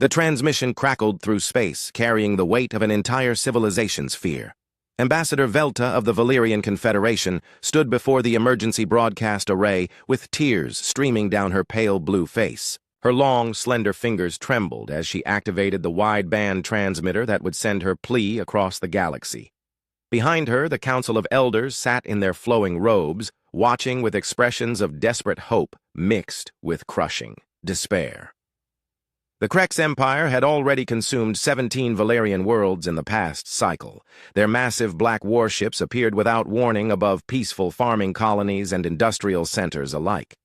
The transmission crackled through space, carrying the weight of an entire civilization's fear. Ambassador Velta of the Valerian Confederation stood before the emergency broadcast array with tears streaming down her pale blue face. Her long, slender fingers trembled as she activated the wideband transmitter that would send her plea across the galaxy. Behind her, the Council of Elders sat in their flowing robes, watching with expressions of desperate hope mixed with crushing despair. The Krex Empire had already consumed 17 Valerian worlds in the past cycle. Their massive black warships appeared without warning above peaceful farming colonies and industrial centers alike.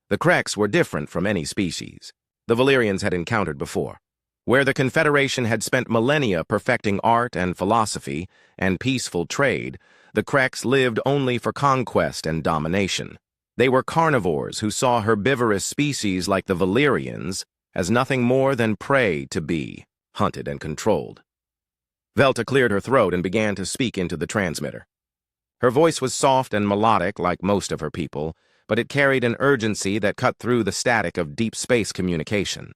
The Krex were different from any species the Valerians had encountered before. Where the Confederation had spent millennia perfecting art and philosophy and peaceful trade, the Krex lived only for conquest and domination. They were carnivores who saw herbivorous species like the Valerians as nothing more than prey to be, hunted and controlled. Velta cleared her throat and began to speak into the transmitter. Her voice was soft and melodic like most of her people, but it carried an urgency that cut through the static of deep space communication.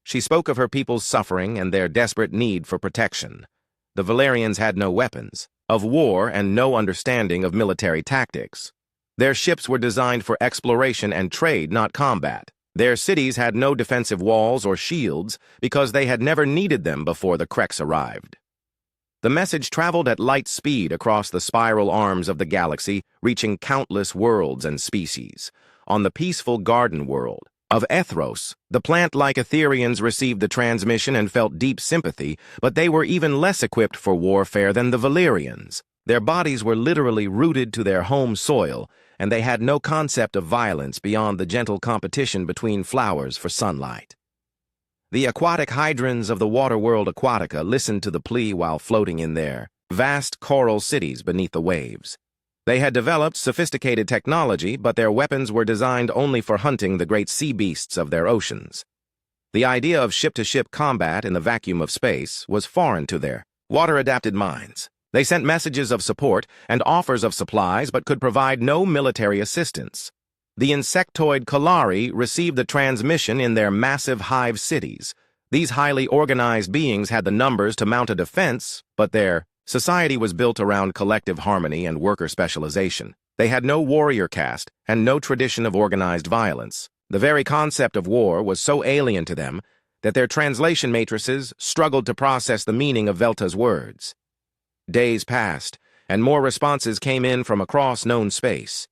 She spoke of her people's suffering and their desperate need for protection. The Valerians had no weapons, of war and no understanding of military tactics. Their ships were designed for exploration and trade, not combat. Their cities had no defensive walls or shields because they had never needed them before the Krex arrived. The message traveled at light speed across the spiral arms of the galaxy, reaching countless worlds and species. On the peaceful garden world of Ethros, the plant-like Etherians received the transmission and felt deep sympathy, but they were even less equipped for warfare than the Valerians. Their bodies were literally rooted to their home soil, and they had no concept of violence beyond the gentle competition between flowers for sunlight. The aquatic hydrants of the water world Aquatica listened to the plea while floating in their vast coral cities beneath the waves. They had developed sophisticated technology, but their weapons were designed only for hunting the great sea beasts of their oceans. The idea of ship-to-ship combat in the vacuum of space was foreign to their water-adapted minds. They sent messages of support and offers of supplies but could provide no military assistance. The insectoid Kalari received the transmission in their massive hive cities. These highly organized beings had the numbers to mount a defense, but their society was built around collective harmony and worker specialization. They had no warrior caste and no tradition of organized violence. The very concept of war was so alien to them that their translation matrices struggled to process the meaning of Velta's words. Days passed, and more responses came in from across known space.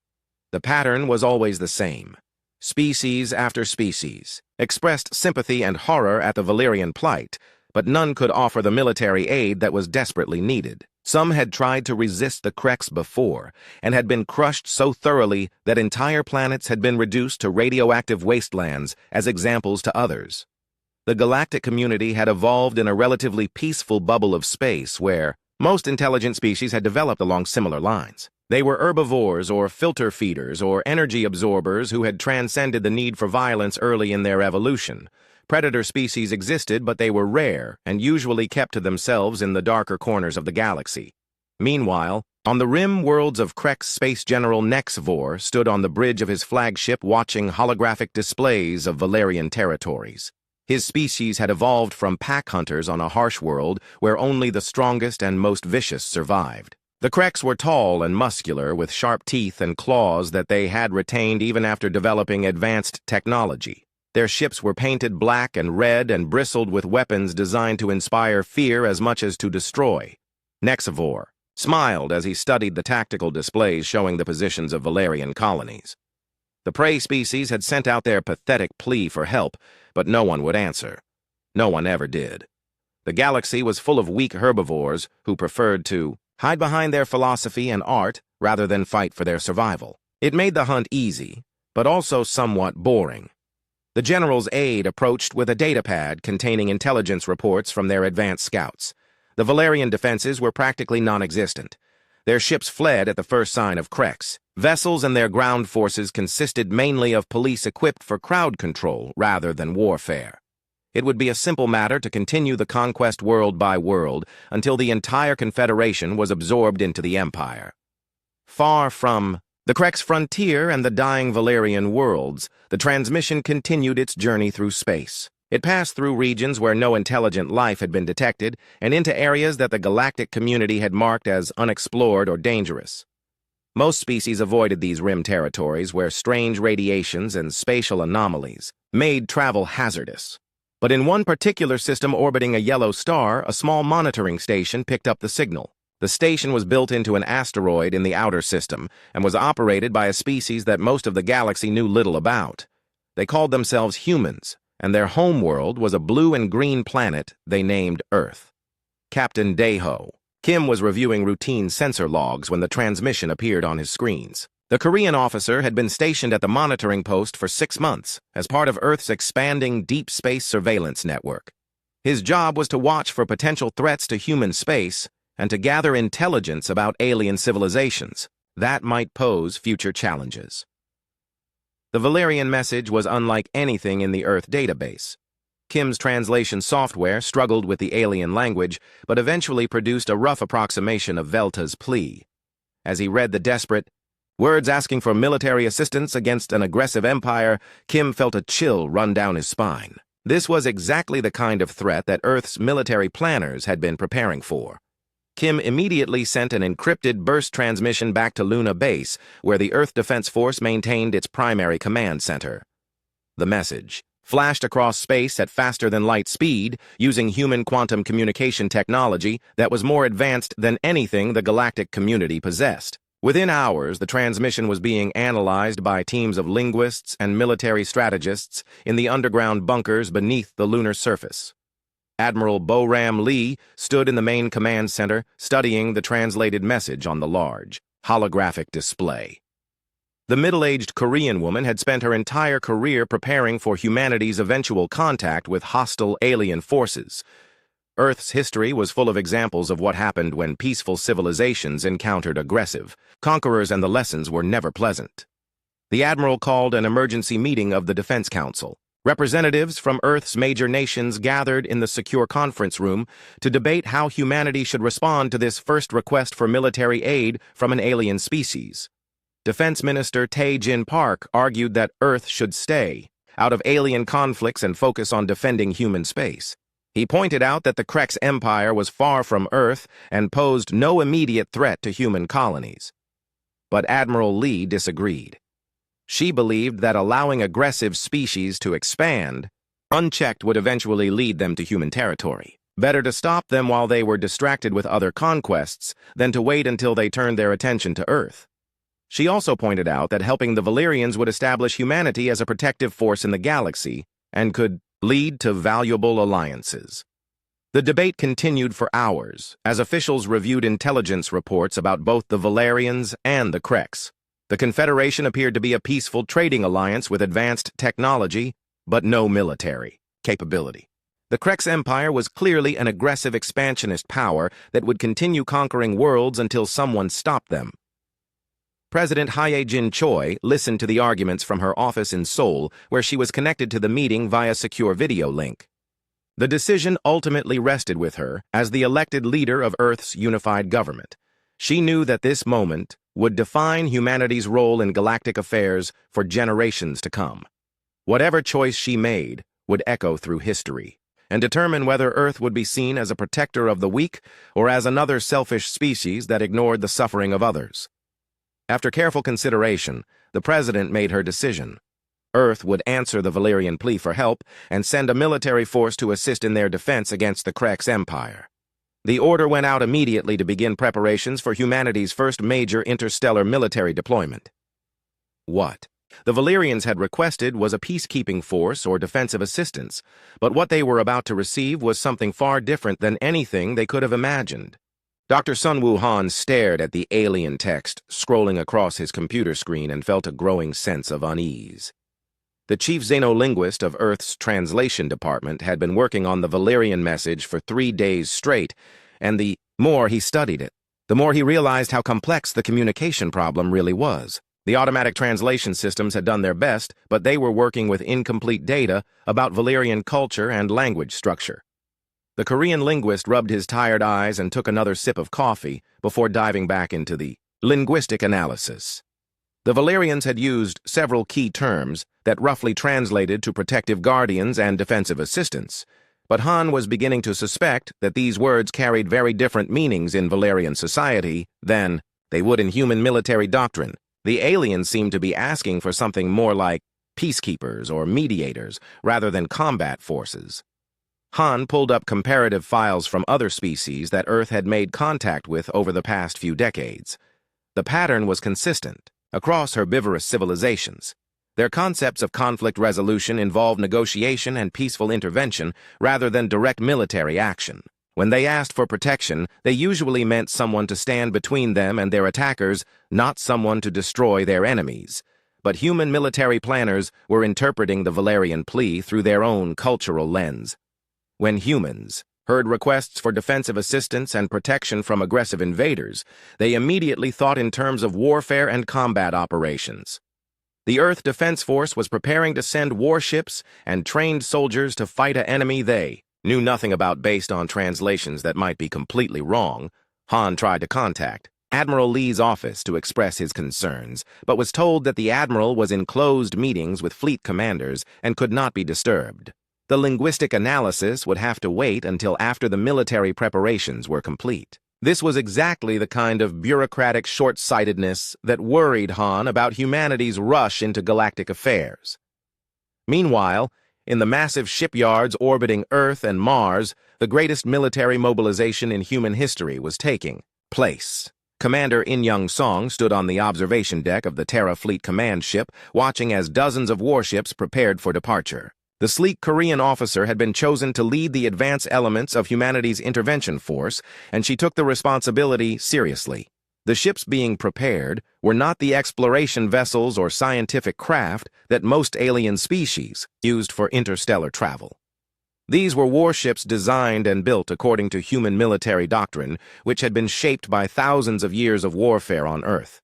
The pattern was always the same. Species after species expressed sympathy and horror at the Valerian plight, but none could offer the military aid that was desperately needed. Some had tried to resist the Krex before, and had been crushed so thoroughly that entire planets had been reduced to radioactive wastelands as examples to others. The galactic community had evolved in a relatively peaceful bubble of space where most intelligent species had developed along similar lines. They were herbivores or filter feeders or energy absorbers who had transcended the need for violence early in their evolution. Predator species existed, but they were rare and usually kept to themselves in the darker corners of the galaxy. Meanwhile, on the rim worlds of Krex, Space General Nexvor stood on the bridge of his flagship watching holographic displays of Valerian territories. His species had evolved from pack hunters on a harsh world where only the strongest and most vicious survived. The Krex were tall and muscular, with sharp teeth and claws that they had retained even after developing advanced technology. Their ships were painted black and red and bristled with weapons designed to inspire fear as much as to destroy. Nexvor smiled as he studied the tactical displays showing the positions of Valerian colonies. The prey species had sent out their pathetic plea for help, but no one would answer. No one ever did. The galaxy was full of weak herbivores who preferred to hide behind their philosophy and art rather than fight for their survival. It made the hunt easy, but also somewhat boring. The general's aide approached with a datapad containing intelligence reports from their advanced scouts. The Valerian defenses were practically non-existent. Their ships fled at the first sign of Krex. Vessels and their ground forces consisted mainly of police equipped for crowd control rather than warfare. It would be a simple matter to continue the conquest world by world until the entire Confederation was absorbed into the Empire. Far from the Krex frontier and the dying Valerian worlds, the transmission continued its journey through space. It passed through regions where no intelligent life had been detected and into areas that the galactic community had marked as unexplored or dangerous. Most species avoided these rim territories where strange radiations and spatial anomalies made travel hazardous. But in one particular system orbiting a yellow star, a small monitoring station picked up the signal. The station was built into an asteroid in the outer system and was operated by a species that most of the galaxy knew little about. They called themselves humans, and their homeworld was a blue and green planet they named Earth. Captain Daeho. Kim was reviewing routine sensor logs when the transmission appeared on his screens. The Korean officer had been stationed at the monitoring post for 6 months as part of Earth's expanding deep space surveillance network. His job was to watch for potential threats to human space and to gather intelligence about alien civilizations that might pose future challenges. The Valerian message was unlike anything in the Earth database. Kim's translation software struggled with the alien language, but eventually produced a rough approximation of Velta's plea. As he read the desperate words asking for military assistance against an aggressive empire, Kim felt a chill run down his spine. This was exactly the kind of threat that Earth's military planners had been preparing for. Kim immediately sent an encrypted burst transmission back to Luna Base, where the Earth Defense Force maintained its primary command center. The message flashed across space at faster-than-light speed using human quantum communication technology that was more advanced than anything the galactic community possessed. Within hours, the transmission was being analyzed by teams of linguists and military strategists in the underground bunkers beneath the lunar surface. Admiral Boram Lee stood in the main command center, studying the translated message on the large, holographic display. The middle-aged Korean woman had spent her entire career preparing for humanity's eventual contact with hostile alien forces. Earth's history was full of examples of what happened when peaceful civilizations encountered aggressive conquerors, and the lessons were never pleasant. The admiral called an emergency meeting of the Defense Council. Representatives from Earth's major nations gathered in the secure conference room to debate how humanity should respond to this first request for military aid from an alien species. Defense Minister Tae-Jin Park argued that Earth should stay out of alien conflicts and focus on defending human space. He pointed out that the Krex Empire was far from Earth and posed no immediate threat to human colonies. But Admiral Lee disagreed. She believed that allowing aggressive species to expand unchecked would eventually lead them to human territory. Better to stop them while they were distracted with other conquests than to wait until they turned their attention to Earth. She also pointed out that helping the Valerians would establish humanity as a protective force in the galaxy and could lead to valuable alliances. The debate continued for hours as officials reviewed intelligence reports about both the Valerians and the Krex. The Confederation appeared to be a peaceful trading alliance with advanced technology, but no military capability. The Krex Empire was clearly an aggressive expansionist power that would continue conquering worlds until someone stopped them. President Hye-Jin Choi listened to the arguments from her office in Seoul, where she was connected to the meeting via secure video link. The decision ultimately rested with her as the elected leader of Earth's unified government. She knew that this moment would define humanity's role in galactic affairs for generations to come. Whatever choice she made would echo through history and determine whether Earth would be seen as a protector of the weak or as another selfish species that ignored the suffering of others. After careful consideration, the president made her decision. Earth would answer the Valerian plea for help and send a military force to assist in their defense against the Krex Empire. The order went out immediately to begin preparations for humanity's first major interstellar military deployment. What the Valerians had requested was a peacekeeping force or defensive assistance, but what they were about to receive was something far different than anything they could have imagined. Dr. Sun Woo-han stared at the alien text scrolling across his computer screen and felt a growing sense of unease. The chief xenolinguist of Earth's translation department had been working on the Valerian message for 3 days straight, and the more he studied it, the more he realized how complex the communication problem really was. The automatic translation systems had done their best, but they were working with incomplete data about Valerian culture and language structure. The Korean linguist rubbed his tired eyes and took another sip of coffee before diving back into the linguistic analysis. The Valerians had used several key terms that roughly translated to protective guardians and defensive assistants, but Han was beginning to suspect that these words carried very different meanings in Valerian society than they would in human military doctrine. The aliens seemed to be asking for something more like peacekeepers or mediators rather than combat forces. Han pulled up comparative files from other species that Earth had made contact with over the past few decades. The pattern was consistent across herbivorous civilizations. Their concepts of conflict resolution involved negotiation and peaceful intervention rather than direct military action. When they asked for protection, they usually meant someone to stand between them and their attackers, not someone to destroy their enemies. But human military planners were interpreting the Valerian plea through their own cultural lens. When humans heard requests for defensive assistance and protection from aggressive invaders, they immediately thought in terms of warfare and combat operations. The Earth Defense Force was preparing to send warships and trained soldiers to fight an enemy they knew nothing about based on translations that might be completely wrong. Han tried to contact Admiral Lee's office to express his concerns, but was told that the Admiral was in closed meetings with fleet commanders and could not be disturbed. The linguistic analysis would have to wait until after the military preparations were complete. This was exactly the kind of bureaucratic short-sightedness that worried Han about humanity's rush into galactic affairs. Meanwhile, in the massive shipyards orbiting Earth and Mars, the greatest military mobilization in human history was taking place. Commander In Young Song stood on the observation deck of the Terra Fleet command ship, watching as dozens of warships prepared for departure. The sleek Korean officer had been chosen to lead the advanced elements of humanity's intervention force, and she took the responsibility seriously. The ships being prepared were not the exploration vessels or scientific craft that most alien species used for interstellar travel. These were warships designed and built according to human military doctrine, which had been shaped by thousands of years of warfare on Earth.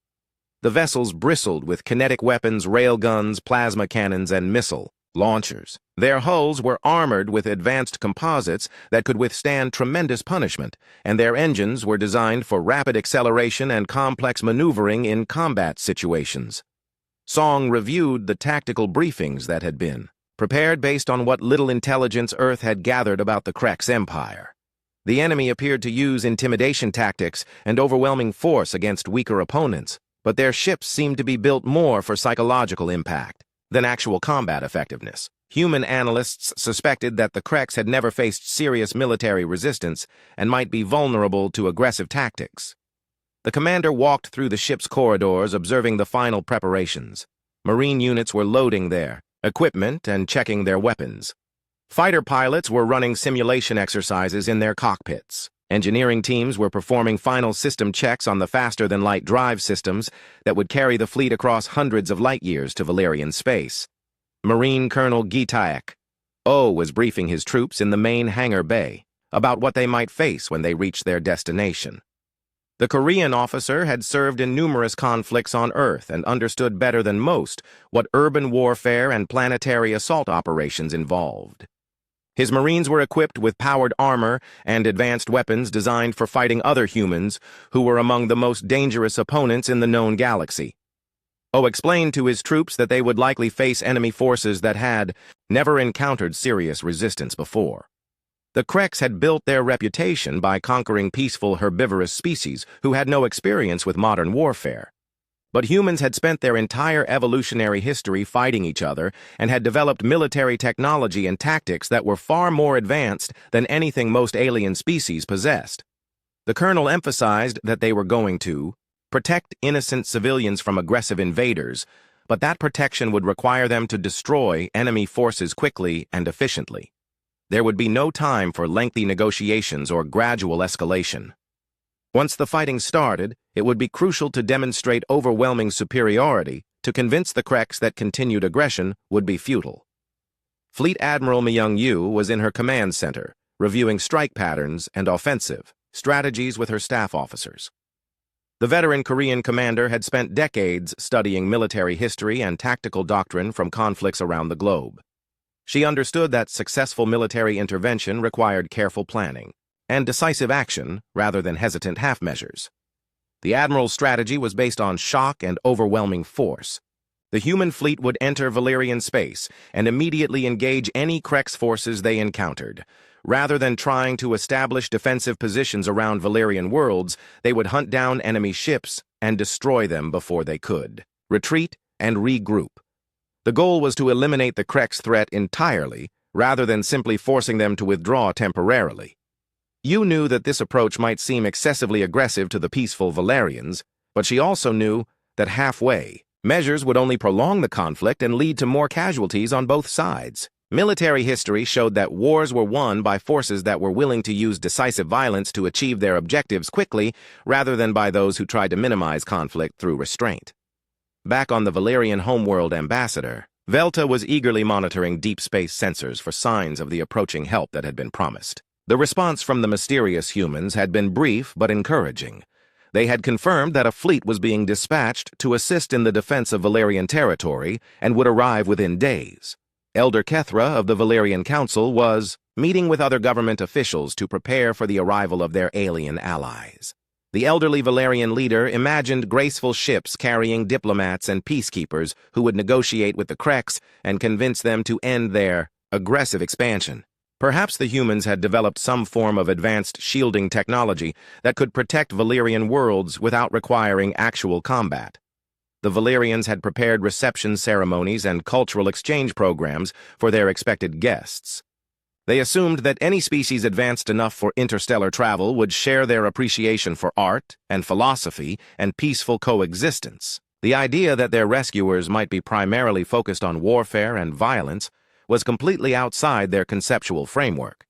The vessels bristled with kinetic weapons, railguns, plasma cannons, and missile launchers. Their hulls were armored with advanced composites that could withstand tremendous punishment, and their engines were designed for rapid acceleration and complex maneuvering in combat situations. Song reviewed the tactical briefings that had been prepared based on what little intelligence Earth had gathered about the Krex Empire. The enemy appeared to use intimidation tactics and overwhelming force against weaker opponents, but their ships seemed to be built more for psychological impact than actual combat effectiveness. Human analysts suspected that the Krex had never faced serious military resistance and might be vulnerable to aggressive tactics. The commander walked through the ship's corridors, observing the final preparations. Marine units were loading their equipment and checking their weapons. Fighter pilots were running simulation exercises in their cockpits. Engineering teams were performing final system checks on the faster-than-light drive systems that would carry the fleet across hundreds of light-years to Valerian space. Marine Colonel Gitaek was briefing his troops in the main hangar bay about what they might face when they reached their destination. The Korean officer had served in numerous conflicts on Earth and understood better than most what urban warfare and planetary assault operations involved. His Marines were equipped with powered armor and advanced weapons designed for fighting other humans who were among the most dangerous opponents in the known galaxy. Explained to his troops that they would likely face enemy forces that had never encountered serious resistance before. The Krex had built their reputation by conquering peaceful herbivorous species who had no experience with modern warfare. But humans had spent their entire evolutionary history fighting each other and had developed military technology and tactics that were far more advanced than anything most alien species possessed. The colonel emphasized that they were going to protect innocent civilians from aggressive invaders, but that protection would require them to destroy enemy forces quickly and efficiently. There would be no time for lengthy negotiations or gradual escalation. Once the fighting started, it would be crucial to demonstrate overwhelming superiority to convince the Krex that continued aggression would be futile. Fleet Admiral Myung-Yu was in her command center, reviewing strike patterns and offensive strategies with her staff officers. The veteran Korean commander had spent decades studying military history and tactical doctrine from conflicts around the globe. She understood that successful military intervention required careful planning and decisive action rather than hesitant half-measures. The Admiral's strategy was based on shock and overwhelming force. The human fleet would enter Valerian space and immediately engage any Krex forces they encountered. Rather than trying to establish defensive positions around Valerian worlds, they would hunt down enemy ships and destroy them before they could retreat and regroup. The goal was to eliminate the Krex threat entirely, rather than simply forcing them to withdraw temporarily. You knew that this approach might seem excessively aggressive to the peaceful Valerians, but she also knew that halfway measures would only prolong the conflict and lead to more casualties on both sides. Military history showed that wars were won by forces that were willing to use decisive violence to achieve their objectives quickly, rather than by those who tried to minimize conflict through restraint. Back on the Valerian homeworld ambassador, Velta was eagerly monitoring deep space sensors for signs of the approaching help that had been promised. The response from the mysterious humans had been brief but encouraging. They had confirmed that a fleet was being dispatched to assist in the defense of Valerian territory and would arrive within days. Elder Kethra of the Valerian Council was meeting with other government officials to prepare for the arrival of their alien allies. The elderly Valerian leader imagined graceful ships carrying diplomats and peacekeepers who would negotiate with the Krex and convince them to end their aggressive expansion. Perhaps the humans had developed some form of advanced shielding technology that could protect Valerian worlds without requiring actual combat. The Valerians had prepared reception ceremonies and cultural exchange programs for their expected guests. They assumed that any species advanced enough for interstellar travel would share their appreciation for art and philosophy and peaceful coexistence. The idea that their rescuers might be primarily focused on warfare and violence was completely outside their conceptual framework.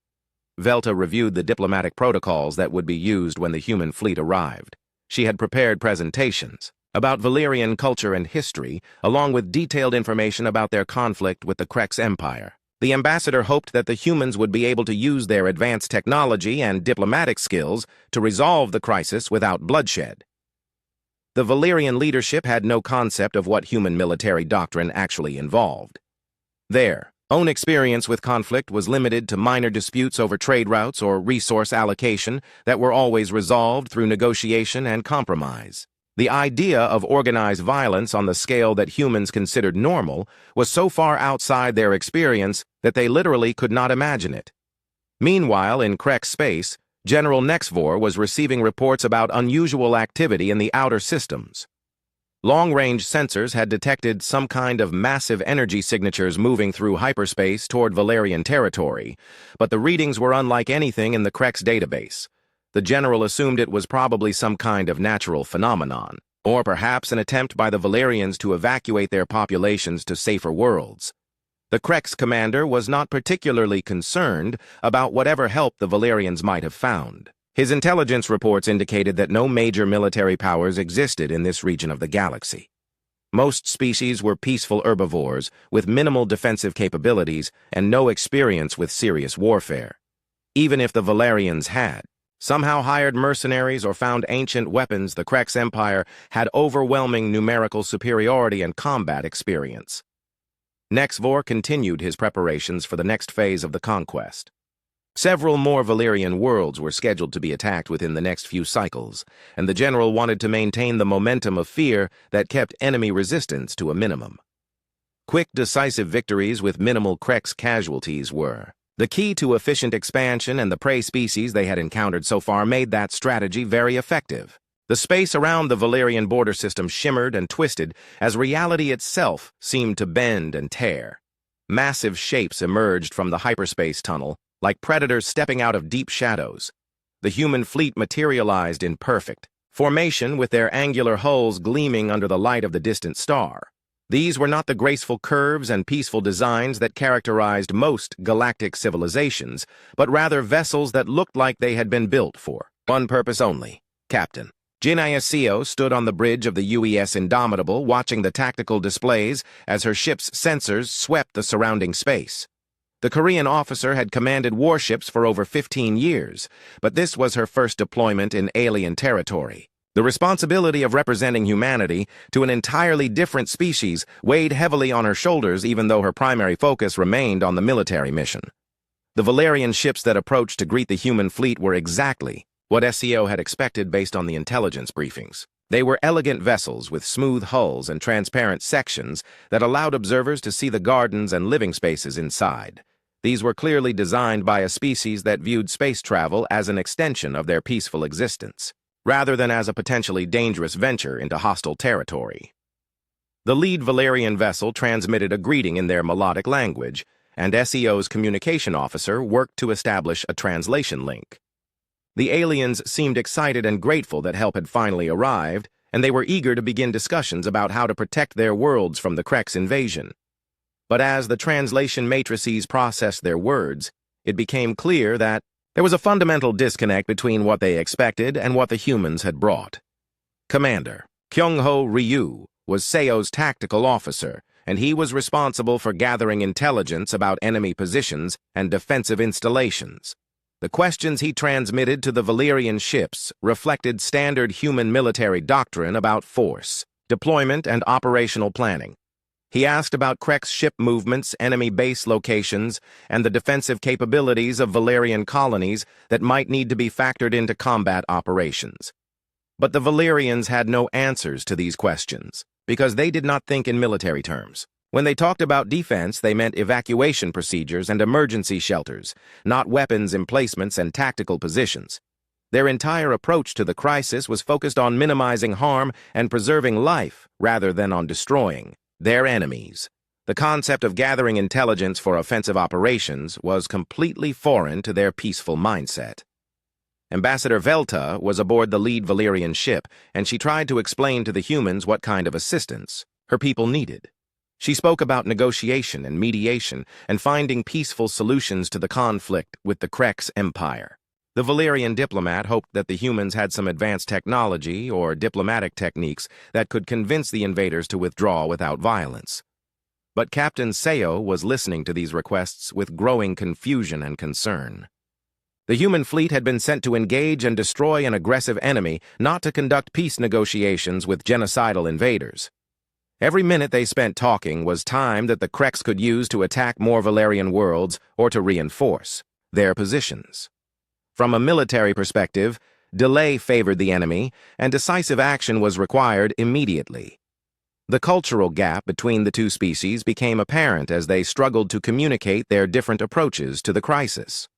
Velta reviewed the diplomatic protocols that would be used when the human fleet arrived. She had prepared presentations about Valerian culture and history, along with detailed information about their conflict with the Krex Empire. The ambassador hoped that the humans would be able to use their advanced technology and diplomatic skills to resolve the crisis without bloodshed. The Valerian leadership had no concept of what human military doctrine actually involved. Their own experience with conflict was limited to minor disputes over trade routes or resource allocation that were always resolved through negotiation and compromise. The idea of organized violence on the scale that humans considered normal was so far outside their experience that they literally could not imagine it. Meanwhile, in Krex space, General Nexvor was receiving reports about unusual activity in the outer systems. Long-range sensors had detected some kind of massive energy signatures moving through hyperspace toward Valerian territory, but the readings were unlike anything in the Krex database. The general assumed it was probably some kind of natural phenomenon, or perhaps an attempt by the Valerians to evacuate their populations to safer worlds. The Krex commander was not particularly concerned about whatever help the Valerians might have found. His intelligence reports indicated that no major military powers existed in this region of the galaxy. Most species were peaceful herbivores with minimal defensive capabilities and no experience with serious warfare. Even if the Valerians had somehow hired mercenaries or found ancient weapons, the Krex Empire had overwhelming numerical superiority and combat experience. Nexvor continued his preparations for the next phase of the conquest. Several more Valerian worlds were scheduled to be attacked within the next few cycles, and the general wanted to maintain the momentum of fear that kept enemy resistance to a minimum. Quick, decisive victories with minimal Krex casualties were the key to efficient expansion, and the prey species they had encountered so far made that strategy very effective. The space around the Valerian border system shimmered and twisted as reality itself seemed to bend and tear. Massive shapes emerged from the hyperspace tunnel, like predators stepping out of deep shadows. The human fleet materialized in perfect formation, with their angular hulls gleaming under the light of the distant star. These were not the graceful curves and peaceful designs that characterized most galactic civilizations, but rather vessels that looked like they had been built for one purpose only: Captain. Jin Ayasio stood on the bridge of the UES Indomitable, watching the tactical displays as her ship's sensors swept the surrounding space. The Korean officer had commanded warships for over 15 years, but this was her first deployment in alien territory. The responsibility of representing humanity to an entirely different species weighed heavily on her shoulders, even though her primary focus remained on the military mission. The Valerian ships that approached to greet the human fleet were exactly what SEO had expected based on the intelligence briefings. They were elegant vessels with smooth hulls and transparent sections that allowed observers to see the gardens and living spaces inside. These were clearly designed by a species that viewed space travel as an extension of their peaceful existence, rather than as a potentially dangerous venture into hostile territory. The lead Valerian vessel transmitted a greeting in their melodic language, and SEO's communication officer worked to establish a translation link. The aliens seemed excited and grateful that help had finally arrived, and they were eager to begin discussions about how to protect their worlds from the Krex invasion. But as the translation matrices processed their words, it became clear that there was a fundamental disconnect between what they expected and what the humans had brought. Commander Kyung-ho Ryu was SEO's tactical officer, and he was responsible for gathering intelligence about enemy positions and defensive installations. The questions he transmitted to the Valerian ships reflected standard human military doctrine about force, deployment, and operational planning. He asked about Krex ship movements, enemy base locations, and the defensive capabilities of Valerian colonies that might need to be factored into combat operations. But the Valerians had no answers to these questions, because they did not think in military terms. When they talked about defense, they meant evacuation procedures and emergency shelters, not weapons emplacements and tactical positions. Their entire approach to the crisis was focused on minimizing harm and preserving life rather than on destroying their enemies. The concept of gathering intelligence for offensive operations was completely foreign to their peaceful mindset. Ambassador Velta was aboard the lead Valerian ship, and she tried to explain to the humans what kind of assistance her people needed. She spoke about negotiation and mediation and finding peaceful solutions to the conflict with the Krex Empire. The Valerian diplomat hoped that the humans had some advanced technology or diplomatic techniques that could convince the invaders to withdraw without violence. But Captain Seo was listening to these requests with growing confusion and concern. The human fleet had been sent to engage and destroy an aggressive enemy, not to conduct peace negotiations with genocidal invaders. Every minute they spent talking was time that the Krex could use to attack more Valerian worlds or to reinforce their positions. From a military perspective, delay favored the enemy, and decisive action was required immediately. The cultural gap between the two species became apparent as they struggled to communicate their different approaches to the crisis.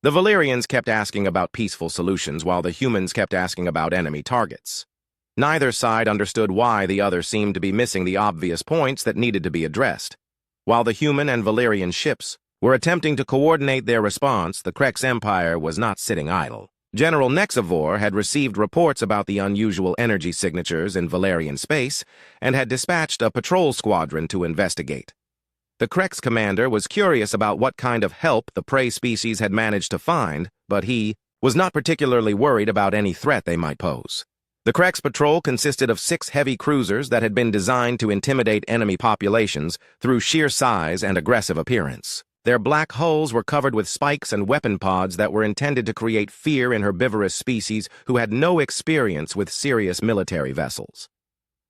The Valerians kept asking about peaceful solutions while the humans kept asking about enemy targets. Neither side understood why the other seemed to be missing the obvious points that needed to be addressed. While the human and Valerian ships were attempting to coordinate their response, the Krex Empire was not sitting idle. General Nexavor had received reports about the unusual energy signatures in Valerian space and had dispatched a patrol squadron to investigate. The Krex commander was curious about what kind of help the prey species had managed to find, but he was not particularly worried about any threat they might pose. The Krex patrol consisted of 6 heavy cruisers that had been designed to intimidate enemy populations through sheer size and aggressive appearance. Their black hulls were covered with spikes and weapon pods that were intended to create fear in herbivorous species who had no experience with serious military vessels.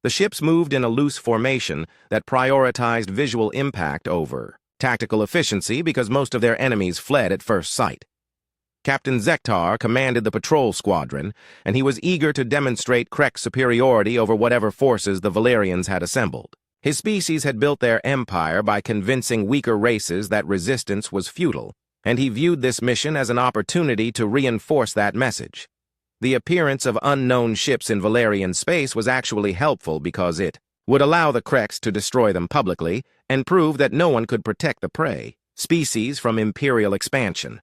The ships moved in a loose formation that prioritized visual impact over tactical efficiency because most of their enemies fled at first sight. Captain Zektar commanded the patrol squadron, and he was eager to demonstrate Krex superiority over whatever forces the Valerians had assembled. His species had built their empire by convincing weaker races that resistance was futile, and he viewed this mission as an opportunity to reinforce that message. The appearance of unknown ships in Valerian space was actually helpful because it would allow the Krex to destroy them publicly and prove that no one could protect the prey species from imperial expansion.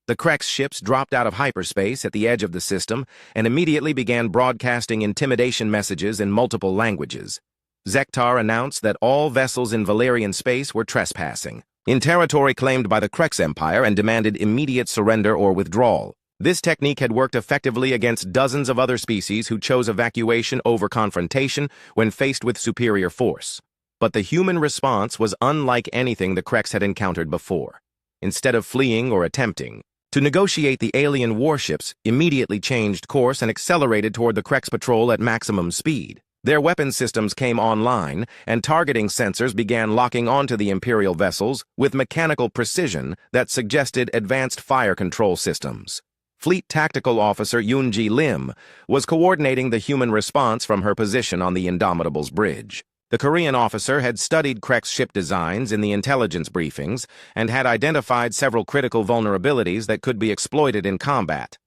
The Krex ships dropped out of hyperspace at the edge of the system and immediately began broadcasting intimidation messages in multiple languages. Zektar announced that all vessels in Valerian space were trespassing in territory claimed by the Krex Empire and demanded immediate surrender or withdrawal. This technique had worked effectively against dozens of other species who chose evacuation over confrontation when faced with superior force. But the human response was unlike anything the Krex had encountered before. Instead of fleeing or attempting to negotiate, the alien warships immediately changed course and accelerated toward the Krex patrol at maximum speed. Their weapon systems came online, and targeting sensors began locking onto the Imperial vessels with mechanical precision that suggested advanced fire control systems. Fleet Tactical Officer Yoonji Lim was coordinating the human response from her position on the Indomitable's bridge. The Korean officer had studied Krek's ship designs in the intelligence briefings and had identified several critical vulnerabilities that could be exploited in combat.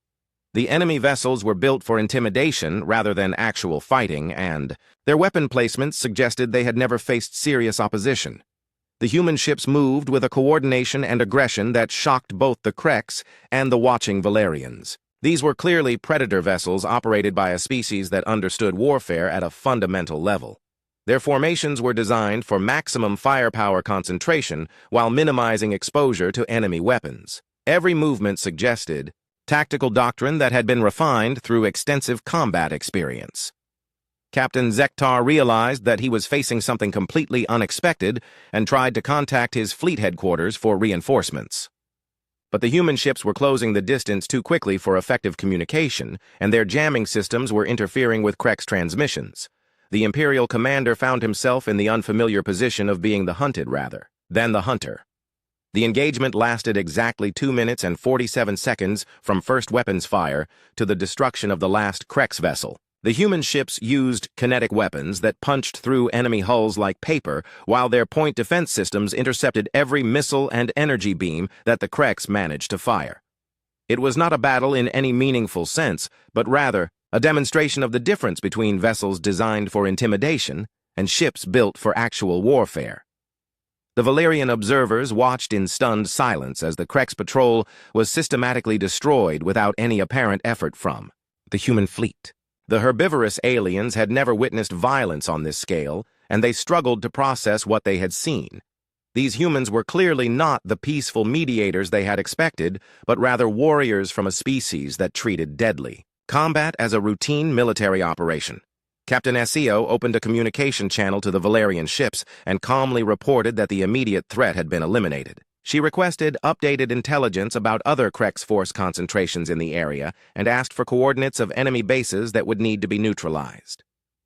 The enemy vessels were built for intimidation rather than actual fighting, and their weapon placements suggested they had never faced serious opposition. The human ships moved with a coordination and aggression that shocked both the Kreks and the watching Valerians. These were clearly predator vessels operated by a species that understood warfare at a fundamental level. Their formations were designed for maximum firepower concentration while minimizing exposure to enemy weapons. Every movement suggested tactical doctrine that had been refined through extensive combat experience. Captain Zektar realized that he was facing something completely unexpected and tried to contact his fleet headquarters for reinforcements. But the human ships were closing the distance too quickly for effective communication, and their jamming systems were interfering with Krek's transmissions. The Imperial commander found himself in the unfamiliar position of being the hunted rather than the hunter. The engagement lasted exactly 2 minutes and 47 seconds from first weapons fire to the destruction of the last Krek's vessel. The human ships used kinetic weapons that punched through enemy hulls like paper, while their point defense systems intercepted every missile and energy beam that the Kreks managed to fire. It was not a battle in any meaningful sense, but rather a demonstration of the difference between vessels designed for intimidation and ships built for actual warfare. The Valerian observers watched in stunned silence as the Krek's patrol was systematically destroyed without any apparent effort from the human fleet. The herbivorous aliens had never witnessed violence on this scale, and they struggled to process what they had seen. These humans were clearly not the peaceful mediators they had expected, but rather warriors from a species that treated deadly combat as a routine military operation. Captain Seo opened a communication channel to the Valerian ships and calmly reported that the immediate threat had been eliminated. She requested updated intelligence about other Krek's force concentrations in the area and asked for coordinates of enemy bases that would need to be neutralized.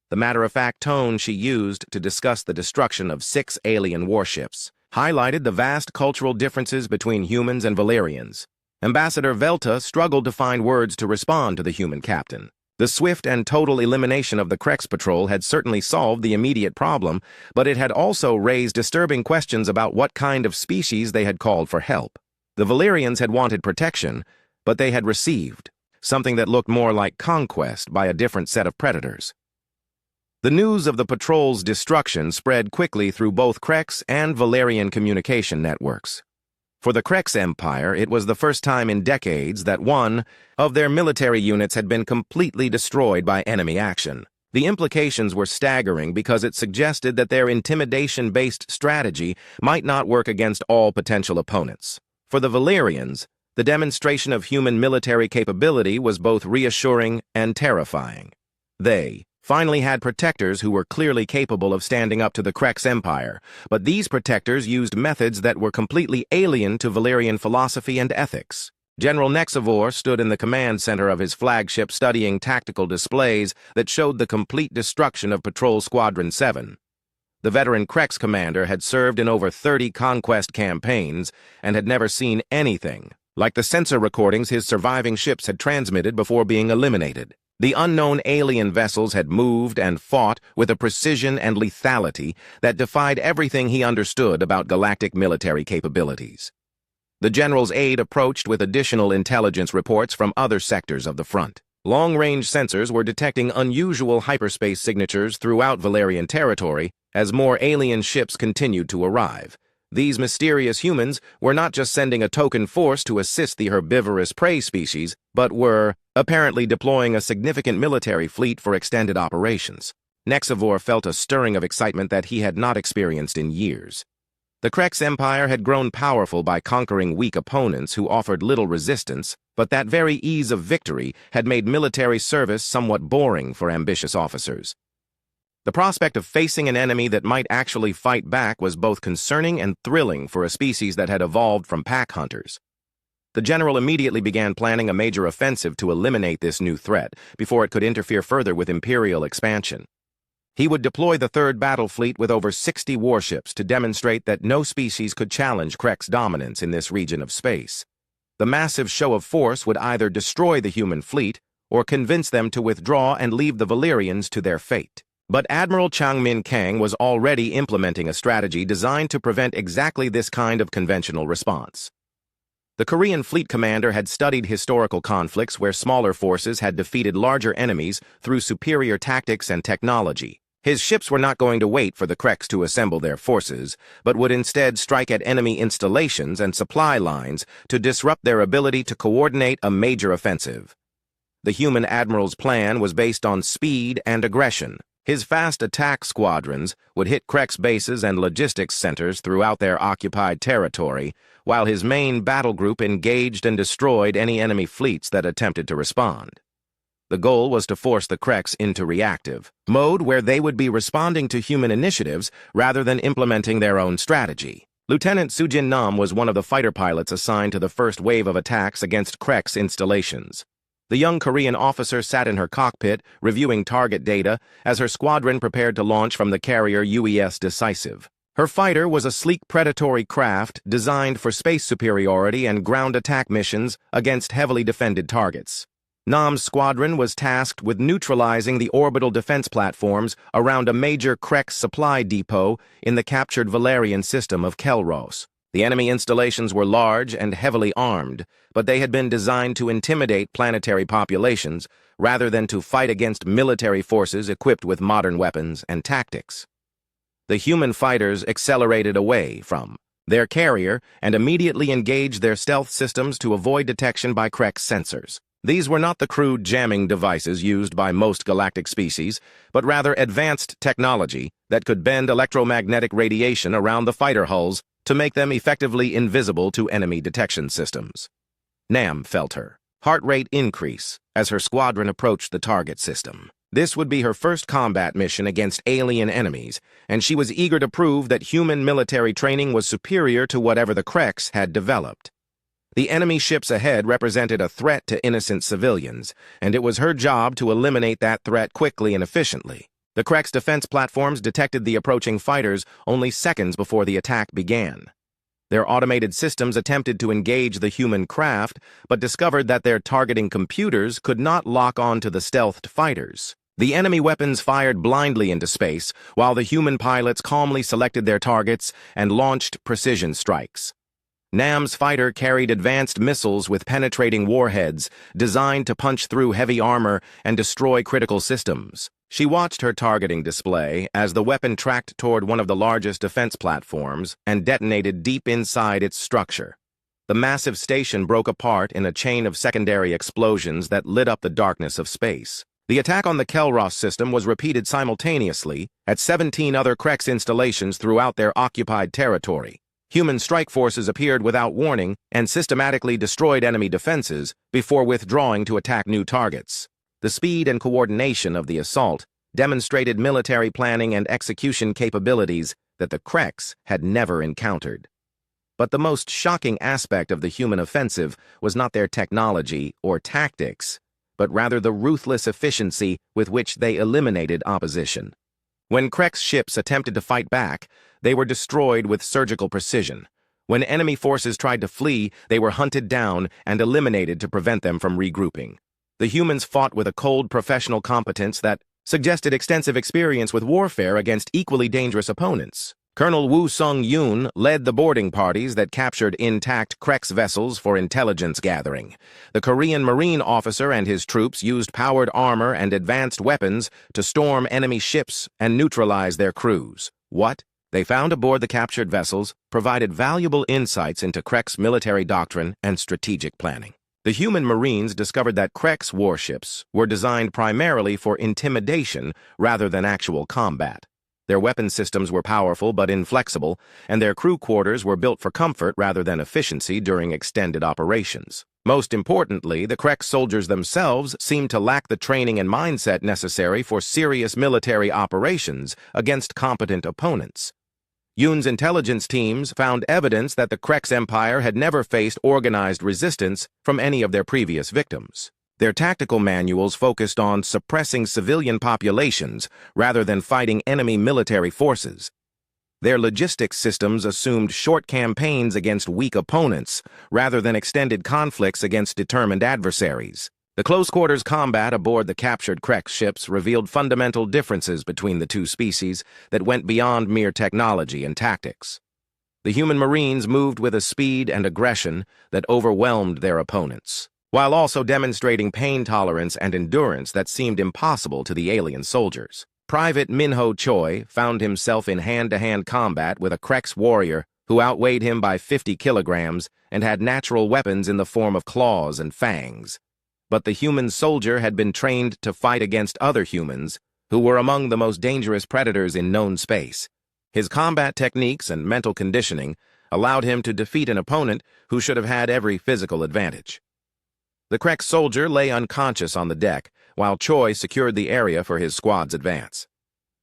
The matter-of-fact tone she used to discuss the destruction of 6 alien warships highlighted the vast cultural differences between humans and Valerians. Ambassador Velta struggled to find words to respond to the human captain. The swift and total elimination of the Krek's patrol had certainly solved the immediate problem, but it had also raised disturbing questions about what kind of species they had called for help. The Valerians had wanted protection, but they had received something that looked more like conquest by a different set of predators. The news of the patrol's destruction spread quickly through both Krek's and Valerian communication networks. For the Krek's empire, it was the first time in decades that one of their military units had been completely destroyed by enemy action. The implications were staggering because it suggested that their intimidation-based strategy might not work against all potential opponents. For the Valerians, the demonstration of human military capability was both reassuring and terrifying. They finally had protectors who were clearly capable of standing up to the Krek's empire, but these protectors used methods that were completely alien to Valerian philosophy and ethics. General Nexivor stood in the command center of his flagship studying tactical displays that showed the complete destruction of Patrol Squadron 7. The veteran Krek's commander had served in over 30 conquest campaigns and had never seen anything like the sensor recordings his surviving ships had transmitted before being eliminated. The unknown alien vessels had moved and fought with a precision and lethality that defied everything he understood about galactic military capabilities. The general's aide approached with additional intelligence reports from other sectors of the front. Long-range sensors were detecting unusual hyperspace signatures throughout Valerian territory as more alien ships continued to arrive. These mysterious humans were not just sending a token force to assist the herbivorous prey species, but were apparently deploying a significant military fleet for extended operations. Nexivor felt a stirring of excitement that he had not experienced in years. The Krek's empire had grown powerful by conquering weak opponents who offered little resistance, but that very ease of victory had made military service somewhat boring for ambitious officers. The prospect of facing an enemy that might actually fight back was both concerning and thrilling for a species that had evolved from pack hunters. The general immediately began planning a major offensive to eliminate this new threat before it could interfere further with Imperial expansion. He would deploy the 3rd Battle Fleet with over 60 warships to demonstrate that no species could challenge Krek's dominance in this region of space. The massive show of force would either destroy the human fleet or convince them to withdraw and leave the Valyrians to their fate. But Admiral Changmin Kang was already implementing a strategy designed to prevent exactly this kind of conventional response. The Korean fleet commander had studied historical conflicts where smaller forces had defeated larger enemies through superior tactics and technology. His ships were not going to wait for the Kreks to assemble their forces, but would instead strike at enemy installations and supply lines to disrupt their ability to coordinate a major offensive. The human admiral's plan was based on speed and aggression. His fast attack squadrons would hit Kreks bases and logistics centers throughout their occupied territory, while his main battle group engaged and destroyed any enemy fleets that attempted to respond. The goal was to force the Kreks into reactive mode, where they would be responding to human initiatives rather than implementing their own strategy. Lieutenant Sujin Nam was one of the fighter pilots assigned to the first wave of attacks against Kreks installations. The young Korean officer sat in her cockpit, reviewing target data, as her squadron prepared to launch from the carrier UES Decisive. Her fighter was a sleek predatory craft designed for space superiority and ground attack missions against heavily defended targets. Nam's squadron was tasked with neutralizing the orbital defense platforms around a major Kreks supply depot in the captured Valerian system of Kelros. The enemy installations were large and heavily armed, but they had been designed to intimidate planetary populations rather than to fight against military forces equipped with modern weapons and tactics. The human fighters accelerated away from their carrier and immediately engaged their stealth systems to avoid detection by Kreks sensors. These were not the crude jamming devices used by most galactic species, but rather advanced technology that could bend electromagnetic radiation around the fighter hulls to make them effectively invisible to enemy detection systems. Nam felt her heart rate increase as her squadron approached the target system. This would be her first combat mission against alien enemies, and she was eager to prove that human military training was superior to whatever the Kreks had developed. The enemy ships ahead represented a threat to innocent civilians, and it was her job to eliminate that threat quickly and efficiently. The Kreks defense platforms detected the approaching fighters only seconds before the attack began. Their automated systems attempted to engage the human craft, but discovered that their targeting computers could not lock on to the stealthed fighters. The enemy weapons fired blindly into space, while the human pilots calmly selected their targets and launched precision strikes. Nam's fighter carried advanced missiles with penetrating warheads, designed to punch through heavy armor and destroy critical systems. She watched her targeting display as the weapon tracked toward one of the largest defense platforms and detonated deep inside its structure. The massive station broke apart in a chain of secondary explosions that lit up the darkness of space. The attack on the Kelros system was repeated simultaneously at 17 other Kreks installations throughout their occupied territory. Human strike forces appeared without warning and systematically destroyed enemy defenses before withdrawing to attack new targets. The speed and coordination of the assault demonstrated military planning and execution capabilities that the Kreks had never encountered. But the most shocking aspect of the human offensive was not their technology or tactics, but rather the ruthless efficiency with which they eliminated opposition. When Kreks ships attempted to fight back, they were destroyed with surgical precision. When enemy forces tried to flee, they were hunted down and eliminated to prevent them from regrouping. The humans fought with a cold professional competence that suggested extensive experience with warfare against equally dangerous opponents. Colonel Woo Sung-yoon led the boarding parties that captured intact Kreks vessels for intelligence gathering. The Korean Marine officer and his troops used powered armor and advanced weapons to storm enemy ships and neutralize their crews. What they found aboard the captured vessels provided valuable insights into Kreks' military doctrine and strategic planning. The human Marines discovered that Kreks warships were designed primarily for intimidation rather than actual combat. Their weapon systems were powerful but inflexible, and their crew quarters were built for comfort rather than efficiency during extended operations. Most importantly, the Kreks soldiers themselves seemed to lack the training and mindset necessary for serious military operations against competent opponents. Yoon's intelligence teams found evidence that the Kreks Empire had never faced organized resistance from any of their previous victims. Their tactical manuals focused on suppressing civilian populations rather than fighting enemy military forces. Their logistics systems assumed short campaigns against weak opponents, rather than extended conflicts against determined adversaries. The close-quarters combat aboard the captured Krex ships revealed fundamental differences between the two species that went beyond mere technology and tactics. The human Marines moved with a speed and aggression that overwhelmed their opponents, while also demonstrating pain tolerance and endurance that seemed impossible to the alien soldiers. Private Minho Choi found himself in hand-to-hand combat with a Krex warrior who outweighed him by 50 kilograms and had natural weapons in the form of claws and fangs. But the human soldier had been trained to fight against other humans, who were among the most dangerous predators in known space. His combat techniques and mental conditioning allowed him to defeat an opponent who should have had every physical advantage. The Krex soldier lay unconscious on the deck, while Choi secured the area for his squad's advance.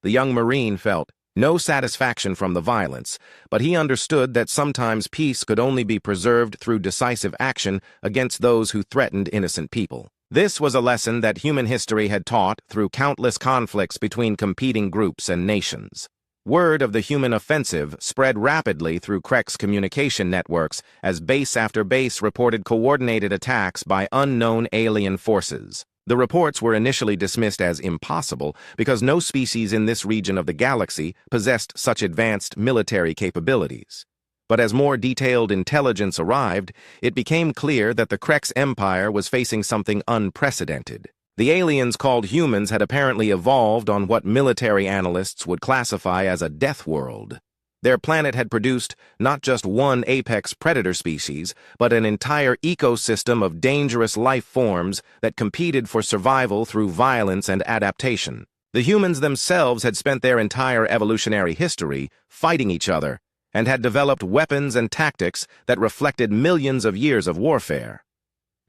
The young Marine felt no satisfaction from the violence, but he understood that sometimes peace could only be preserved through decisive action against those who threatened innocent people. This was a lesson that human history had taught through countless conflicts between competing groups and nations. Word of the human offensive spread rapidly through Krex communication networks as base after base reported coordinated attacks by unknown alien forces. The reports were initially dismissed as impossible because no species in this region of the galaxy possessed such advanced military capabilities. But as more detailed intelligence arrived, it became clear that the Krex Empire was facing something unprecedented. The aliens called humans had apparently evolved on what military analysts would classify as a death world. Their planet had produced not just one apex predator species, but an entire ecosystem of dangerous life forms that competed for survival through violence and adaptation. The humans themselves had spent their entire evolutionary history fighting each other and had developed weapons and tactics that reflected millions of years of warfare.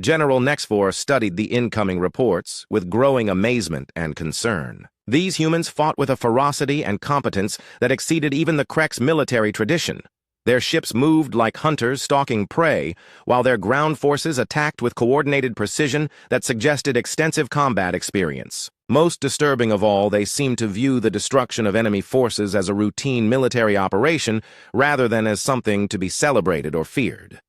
General Nexvor studied the incoming reports with growing amazement and concern. These humans fought with a ferocity and competence that exceeded even the Krex military tradition. Their ships moved like hunters stalking prey, while their ground forces attacked with coordinated precision that suggested extensive combat experience. Most disturbing of all, they seemed to view the destruction of enemy forces as a routine military operation rather than as something to be celebrated or feared.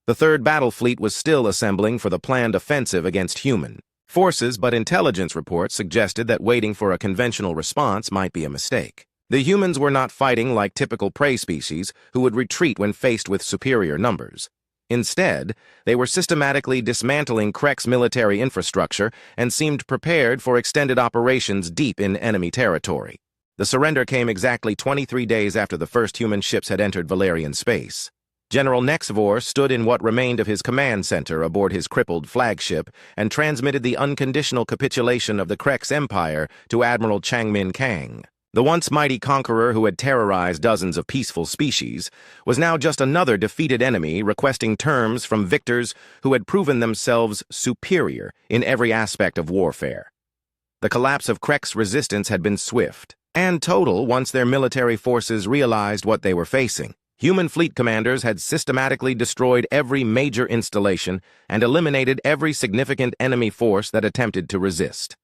The Third Battle Fleet was still assembling for the planned offensive against human forces, but intelligence reports suggested that waiting for a conventional response might be a mistake. The humans were not fighting like typical prey species who would retreat when faced with superior numbers. Instead, they were systematically dismantling Krex military infrastructure and seemed prepared for extended operations deep in enemy territory. The surrender came exactly 23 days after the first human ships had entered Valerian space. General Nexvor stood in what remained of his command center aboard his crippled flagship and transmitted the unconditional capitulation of the Krex Empire to Admiral Changmin Kang. The once mighty conqueror who had terrorized dozens of peaceful species was now just another defeated enemy requesting terms from victors who had proven themselves superior in every aspect of warfare. The collapse of Krex resistance had been swift and total once their military forces realized what they were facing. Human fleet commanders had systematically destroyed every major installation and eliminated every significant enemy force that attempted to resist.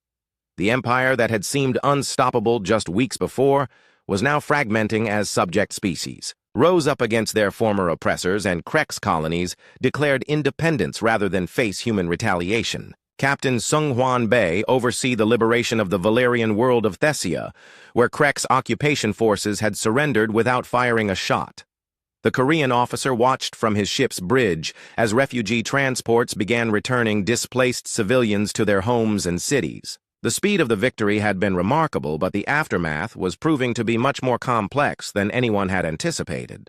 The empire that had seemed unstoppable just weeks before was now fragmenting as subject species, rose up against their former oppressors, and Krex colonies declared independence rather than face human retaliation. Captain Sung-Hwan Bei oversaw the liberation of the Valerian world of Thesia, where Krex occupation forces had surrendered without firing a shot. The Korean officer watched from his ship's bridge as refugee transports began returning displaced civilians to their homes and cities. The speed of the victory had been remarkable, but the aftermath was proving to be much more complex than anyone had anticipated.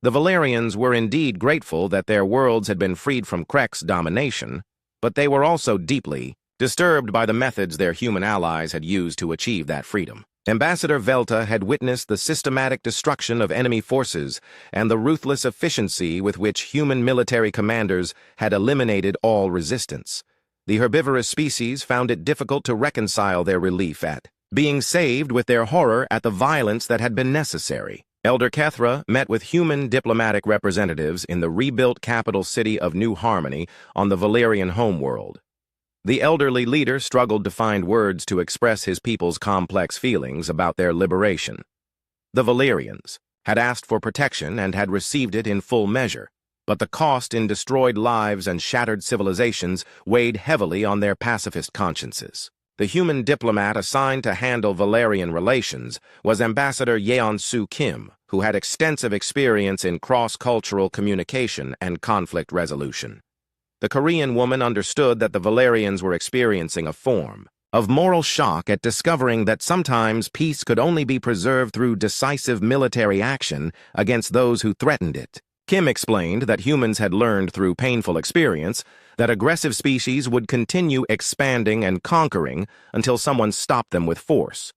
The Valerians were indeed grateful that their worlds had been freed from Krex domination, but they were also deeply disturbed by the methods their human allies had used to achieve that freedom. Ambassador Velta had witnessed the systematic destruction of enemy forces and the ruthless efficiency with which human military commanders had eliminated all resistance. The herbivorous species found it difficult to reconcile their relief at being saved with their horror at the violence that had been necessary. Elder Kethra met with human diplomatic representatives in the rebuilt capital city of New Harmony on the Valerian homeworld. The elderly leader struggled to find words to express his people's complex feelings about their liberation. The Valerians had asked for protection and had received it in full measure, but the cost in destroyed lives and shattered civilizations weighed heavily on their pacifist consciences. The human diplomat assigned to handle Valerian relations was Ambassador Yeon-Soo Kim, who had extensive experience in cross-cultural communication and conflict resolution. The Korean woman understood that the Valerians were experiencing a form of moral shock at discovering that sometimes peace could only be preserved through decisive military action against those who threatened it. Kim explained that humans had learned through painful experience that aggressive species would continue expanding and conquering until someone stopped them with force.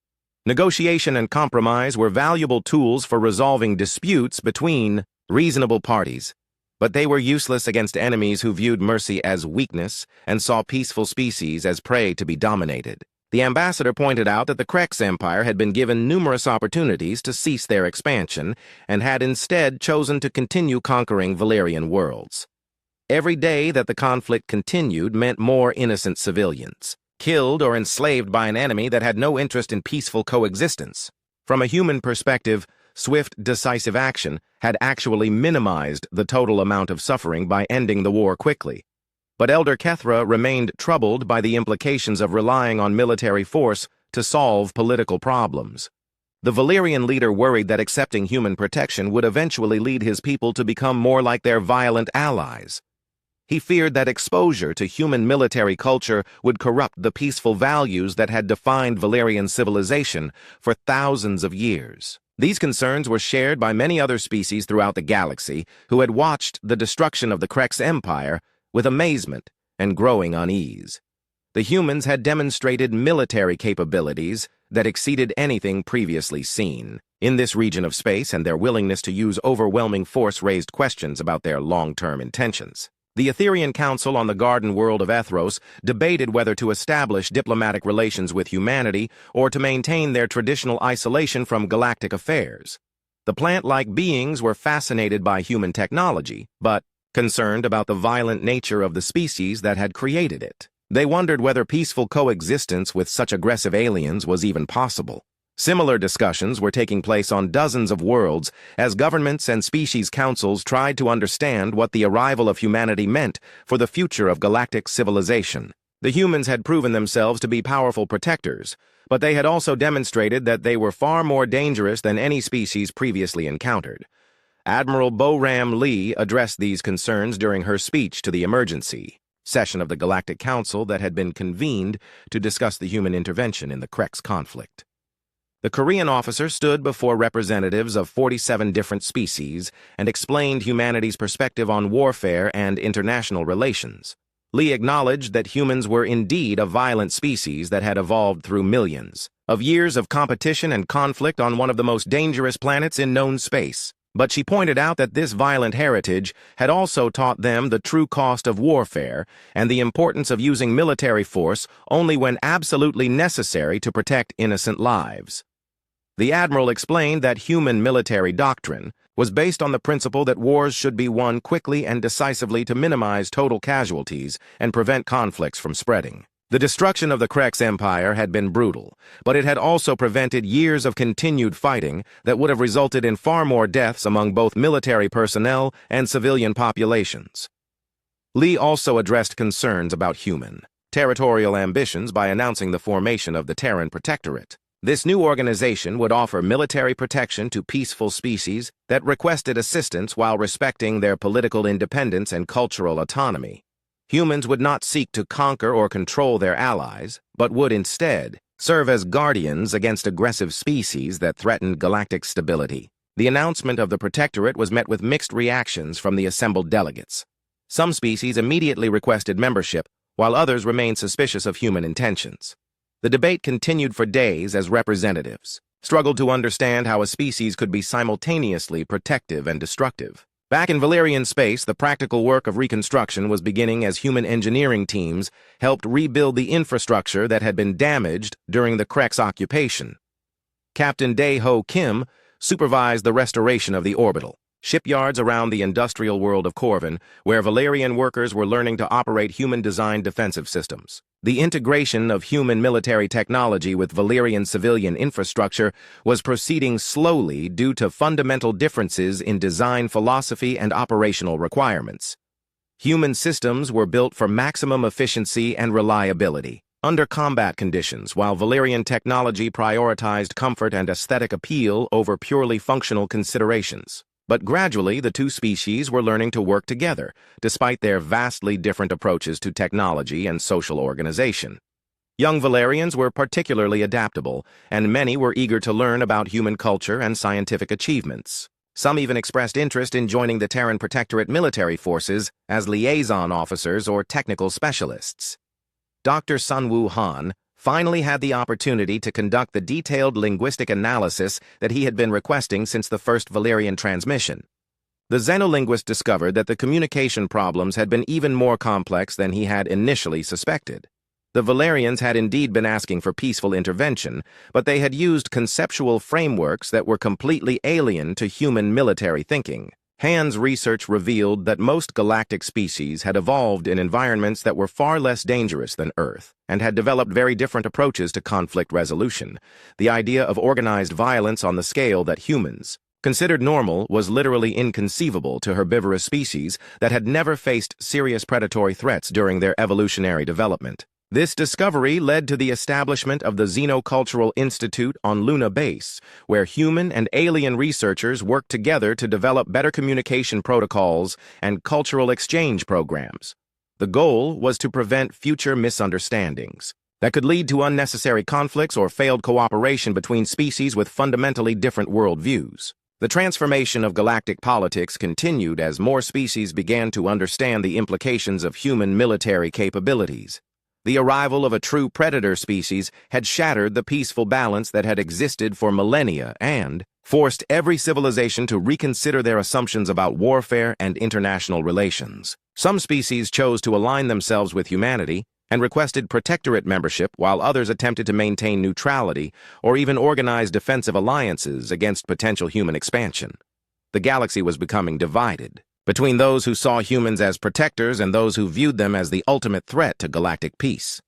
Negotiation and compromise were valuable tools for resolving disputes between reasonable parties, but they were useless against enemies who viewed mercy as weakness and saw peaceful species as prey to be dominated. The ambassador pointed out that the Krex Empire had been given numerous opportunities to cease their expansion and had instead chosen to continue conquering Valerian worlds. Every day that the conflict continued meant more innocent civilians, killed or enslaved by an enemy that had no interest in peaceful coexistence. From a human perspective, swift, decisive action had actually minimized the total amount of suffering by ending the war quickly. But Elder Kethra remained troubled by the implications of relying on military force to solve political problems. The Valerian leader worried that accepting human protection would eventually lead his people to become more like their violent allies. He feared that exposure to human military culture would corrupt the peaceful values that had defined Valerian civilization for thousands of years. These concerns were shared by many other species throughout the galaxy who had watched the destruction of the Krex Empire with amazement and growing unease. The humans had demonstrated military capabilities that exceeded anything previously seen in this region of space, and their willingness to use overwhelming force raised questions about their long-term intentions. The Etherian Council on the garden world of Ethros debated whether to establish diplomatic relations with humanity or to maintain their traditional isolation from galactic affairs. The plant-like beings were fascinated by human technology, but concerned about the violent nature of the species that had created it. They wondered whether peaceful coexistence with such aggressive aliens was even possible. Similar discussions were taking place on dozens of worlds as governments and species councils tried to understand what the arrival of humanity meant for the future of galactic civilization. The humans had proven themselves to be powerful protectors, but they had also demonstrated that they were far more dangerous than any species previously encountered. Admiral Bo-Ram Lee addressed these concerns during her speech to the emergency session of the Galactic Council that had been convened to discuss the human intervention in the Krex conflict. The Korean officer stood before representatives of 47 different species and explained humanity's perspective on warfare and international relations. Lee acknowledged that humans were indeed a violent species that had evolved through millions of years of competition and conflict on one of the most dangerous planets in known space. But she pointed out that this violent heritage had also taught them the true cost of warfare and the importance of using military force only when absolutely necessary to protect innocent lives. The admiral explained that human military doctrine was based on the principle that wars should be won quickly and decisively to minimize total casualties and prevent conflicts from spreading. The destruction of the Krex Empire had been brutal, but it had also prevented years of continued fighting that would have resulted in far more deaths among both military personnel and civilian populations. Lee also addressed concerns about human territorial ambitions by announcing the formation of the Terran Protectorate. This new organization would offer military protection to peaceful species that requested assistance while respecting their political independence and cultural autonomy. Humans would not seek to conquer or control their allies, but would instead serve as guardians against aggressive species that threatened galactic stability. The announcement of the Protectorate was met with mixed reactions from the assembled delegates. Some species immediately requested membership, while others remained suspicious of human intentions. The debate continued for days as representatives struggled to understand how a species could be simultaneously protective and destructive. Back in Valerian space, the practical work of reconstruction was beginning as human engineering teams helped rebuild the infrastructure that had been damaged during the Krex occupation. Captain Dae-Ho Kim supervised the restoration of the orbital, shipyards around the industrial world of Corvin, where Valerian workers were learning to operate human-designed defensive systems. The integration of human military technology with Valerian civilian infrastructure was proceeding slowly due to fundamental differences in design philosophy and operational requirements. Human systems were built for maximum efficiency and reliability under combat conditions, while Valerian technology prioritized comfort and aesthetic appeal over purely functional considerations. But gradually, the two species were learning to work together, despite their vastly different approaches to technology and social organization. Young Valerians were particularly adaptable, and many were eager to learn about human culture and scientific achievements. Some even expressed interest in joining the Terran Protectorate military forces as liaison officers or technical specialists. Dr. Sunwoo Han finally had the opportunity to conduct the detailed linguistic analysis that he had been requesting since the first Valerian transmission. The xenolinguist discovered that the communication problems had been even more complex than he had initially suspected. The Valerians had indeed been asking for peaceful intervention, but they had used conceptual frameworks that were completely alien to human military thinking. Han's research revealed that most galactic species had evolved in environments that were far less dangerous than Earth, and had developed very different approaches to conflict resolution. The idea of organized violence on the scale that humans considered normal was literally inconceivable to herbivorous species that had never faced serious predatory threats during their evolutionary development. This discovery led to the establishment of the Xenocultural Institute on Luna Base, where human and alien researchers worked together to develop better communication protocols and cultural exchange programs. The goal was to prevent future misunderstandings that could lead to unnecessary conflicts or failed cooperation between species with fundamentally different worldviews. The transformation of galactic politics continued as more species began to understand the implications of human military capabilities. The arrival of a true predator species had shattered the peaceful balance that had existed for millennia and forced every civilization to reconsider their assumptions about warfare and international relations. Some species chose to align themselves with humanity and requested protectorate membership, while others attempted to maintain neutrality or even organize defensive alliances against potential human expansion. The galaxy was becoming divided between those who saw humans as protectors and those who viewed them as the ultimate threat to galactic peace.